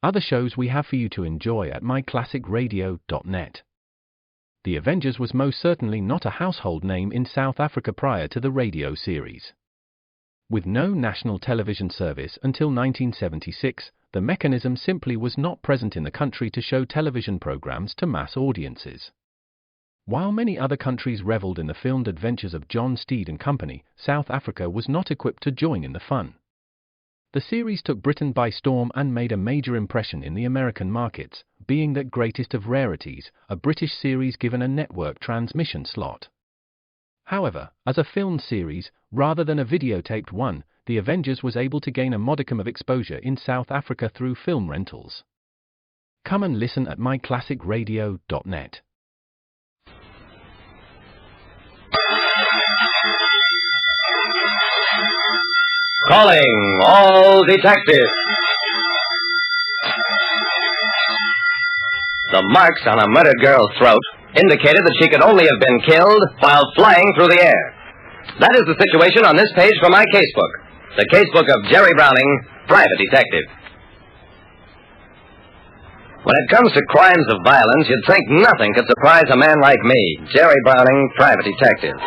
other shows we have for you to enjoy at myclassicradio.net. The Avengers was most certainly not a household name in South Africa prior to the radio series. With no national television service until 1976, the mechanism simply was not present in the country to show television programs to mass audiences. While many other countries reveled in the filmed adventures of John Steed and Company, South Africa was not equipped to join in the fun. The series took Britain by storm and made a major impression in the American markets, being that greatest of rarities, a British series given a network transmission slot. However, as a film series, rather than a videotaped one, The Avengers was able to gain a modicum of exposure in South Africa through film rentals. Come and listen at myclassicradio.net. Calling all detectives. The marks on a murdered girl's throat indicated that she could only have been killed while flying through the air. That is the situation on this page from my casebook. The casebook of Jerry Browning, private detective. When it comes to crimes of violence, you'd think nothing could surprise a man like me, Jerry Browning, private detective.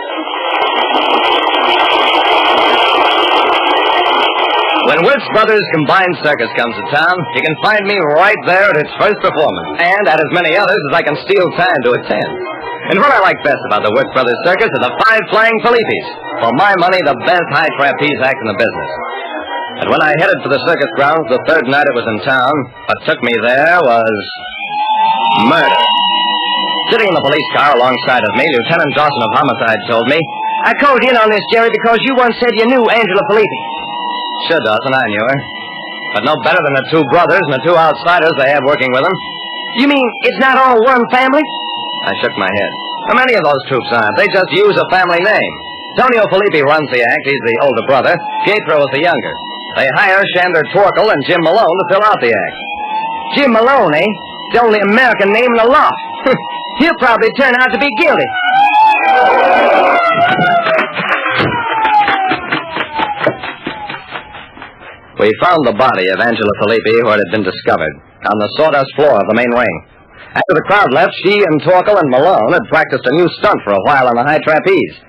When Wirtz Brothers Combined Circus comes to town, you can find me right there at its first performance, and at as many others as I can steal time to attend. And what I like best about the Wirtz Brothers Circus are the 5 flying Peletiers. For my money, the best high trapeze act in the business. And when I headed for the circus grounds the third night it was in town, what took me there was murder. Sitting in the police car alongside of me, Lieutenant Dawson of Homicide told me, "I called in on this, Jerry, because you once said you knew Angela Pelletier." "Sure, Dawson, I knew her. But no better than the 2 brothers and the 2 outsiders they had working with them." "You mean it's not all one family?" I shook my head. How many of those troops aren't? They just use a family name. Tonio Filippi runs the act. He's the older brother. Pietro is the younger. They hire Shander Torkel and Jim Malone to fill out the act. Jim Malone, eh? The only American name in the law. He'll probably turn out to be guilty. We found the body of Angela Filippi where it had been discovered, on the sawdust floor of the main ring. After the crowd left, she and Torkel and Malone had practiced a new stunt for a while on the high trapeze.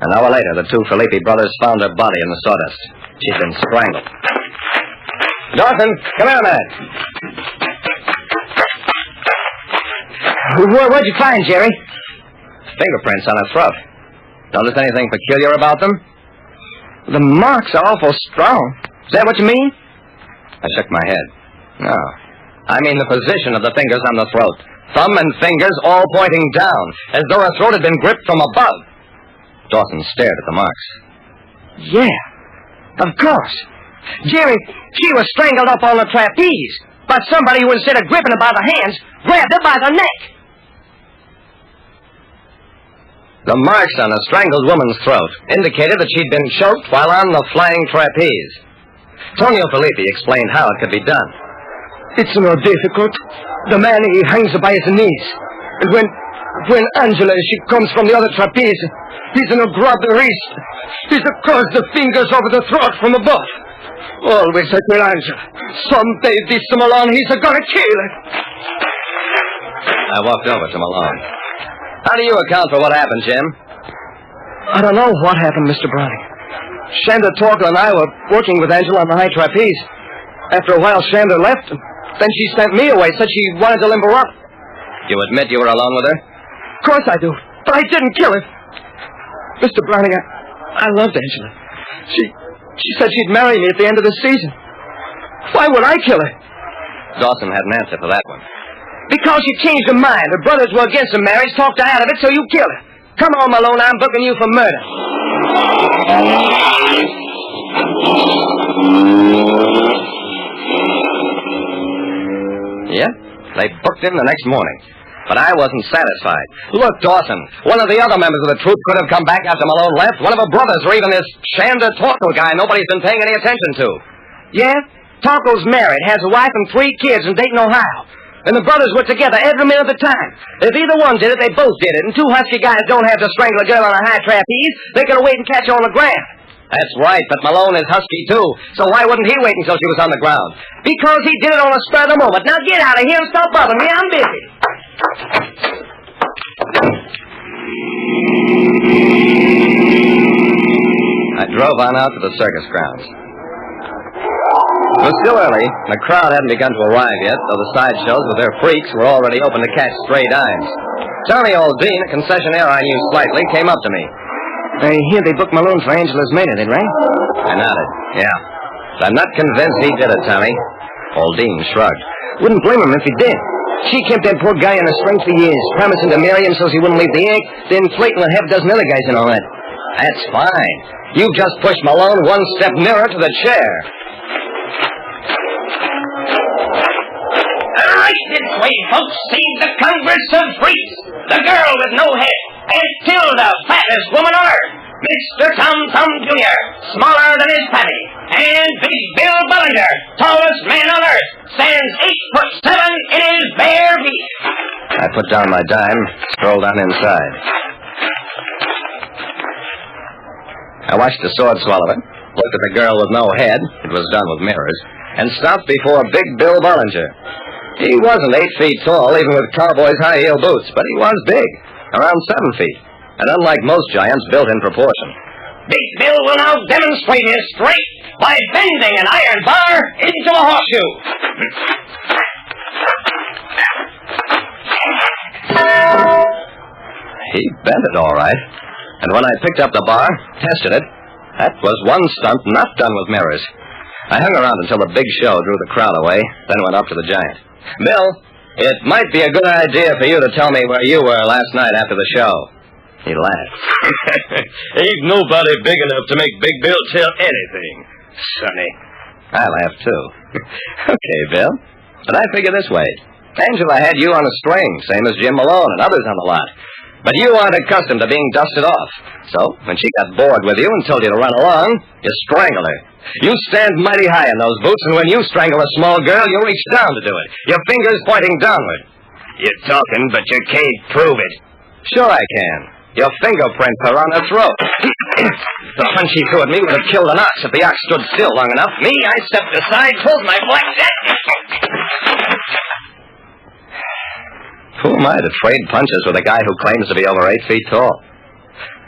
An hour later, the 2 Filippi brothers found her body in the sawdust. She'd been strangled. "Dawson, come here a minute." What'd you find, Jerry? Fingerprints on her throat. Notice anything peculiar about them? The marks are awful strong. Is that what you mean? I shook my head. No. I mean the position of the fingers on the throat. Thumb and fingers all pointing down, as though her throat had been gripped from above. Dawson stared at the marks. Yeah, of course. Jerry, she was strangled up on the trapeze, but somebody who, instead of gripping her by the hands, grabbed her by the neck. The marks on a strangled woman's throat indicated that she'd been choked while on the flying trapeze. Tonio Filippi explained how it could be done. "It's not difficult. The man, he hangs by his knees. And when Angela, she comes from the other trapeze, he's gonna grab the wrist. He's across the fingers over the throat from above. Always I tell Angela, someday this Malone, he's gonna kill her." I walked over to Malone. "How do you account for what happened, Jim?" "I don't know what happened, Mr. Browning. Shander Torkel and I were working with Angela on the high trapeze. After a while, Shander left, and then she sent me away, said she wanted to limber up." You admit you were alone with her? "Of course I do, but I didn't kill her. Mr. Browning, I loved Angela. She said she'd marry me at the end of the season. Why would I kill her?" Dawson had an answer for that one. "Because she changed her mind. Her brothers were against the marriage, talked her out of it, so you killed her. Come on, Malone, I'm booking you for murder." Yeah, they booked him the next morning. But I wasn't satisfied. Look, Dawson, one of the other members of the troupe could have come back after Malone left. One of her brothers, or even this Shander Torkel guy nobody's been paying any attention to. "Yeah? Torkel's married, has a wife and 3 kids in Dayton, Ohio. And the brothers were together every minute of the time. If either one did it, they both did it. And 2 husky guys don't have to strangle a girl on a high trapeze. They can wait and catch her on the ground." That's right, but Malone is husky, too. So why wouldn't he wait until she was on the ground? Because he did it on the spur of the moment. Now get out of here and stop bothering me. I'm busy. I drove on out to the circus grounds. It was still early, and the crowd hadn't begun to arrive yet, though the sideshows with their freaks were already open to catch stray dimes. Johnny Oldine, a concessionaire I knew slightly, came up to me. I hear they booked Malone for Angela's maid, did right? I nodded. Yeah. But I'm not convinced he did it, Tommy. Oldine shrugged. Wouldn't blame him if he did. She kept that poor guy on a string for years, promising to marry him so he wouldn't leave the act, then flirting with half a dozen other guys and all that. That's fine. You just pushed Malone one step nearer to the chair. Right this way, folks. See the Congress of Freaks. The girl with no head. Aunt Tilda, fattest woman on earth. Mr. Tom Thumb Jr., smaller than his pappy. And Big Bill Bullinger, tallest man on earth, stands 8'7" in his bare feet. I put down my dime, strolled on inside. I watched the sword swallower, looked at the girl with no head, it was done with mirrors, and stopped before Big Bill Bullinger. He wasn't 8 feet tall, even with cowboys' high-heel boots, but he was big, around 7 feet, and unlike most giants, built in proportion. Big Bill will now demonstrate his strength by bending an iron bar into a horseshoe. He bent it all right, and when I picked up the bar, tested it, that was one stunt not done with mirrors. I hung around until the big show drew the crowd away, then went up to the giant. Bill, it might be a good idea for you to tell me where you were last night after the show. He laughed. Ain't nobody big enough to make Big Bill tell anything, sonny. I laughed, too. Okay, Bill. But I figure this way. Angela had you on a string, same as Jim Malone and others on the lot. But you aren't accustomed to being dusted off. So, when she got bored with you and told you to run along, you strangle her. You stand mighty high in those boots, and when you strangle a small girl, you reach down to do it, your fingers pointing downward. You're talking, but you can't prove it. Sure I can. Your fingerprints are on her throat. The punch he threw at me would have killed an ox if the ox stood still long enough. Me, I stepped aside, pulled my blackjack. Who am I to trade punches with a guy who claims to be over 8 feet tall?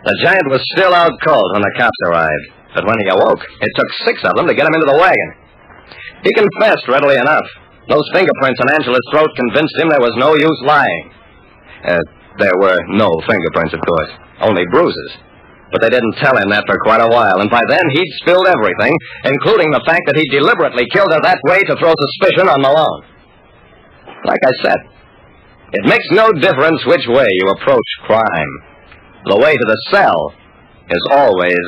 The giant was still out cold when the cops arrived, but when he awoke, it took 6 of them to get him into the wagon. He confessed readily enough. Those fingerprints on Angela's throat convinced him there was no use lying. There were no fingerprints, of course, only bruises. But they didn't tell him that for quite a while, and by then he'd spilled everything, including the fact that he deliberately killed her that way to throw suspicion on Malone. Like I said, it makes no difference which way you approach crime. The way to the cell is always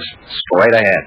straight ahead.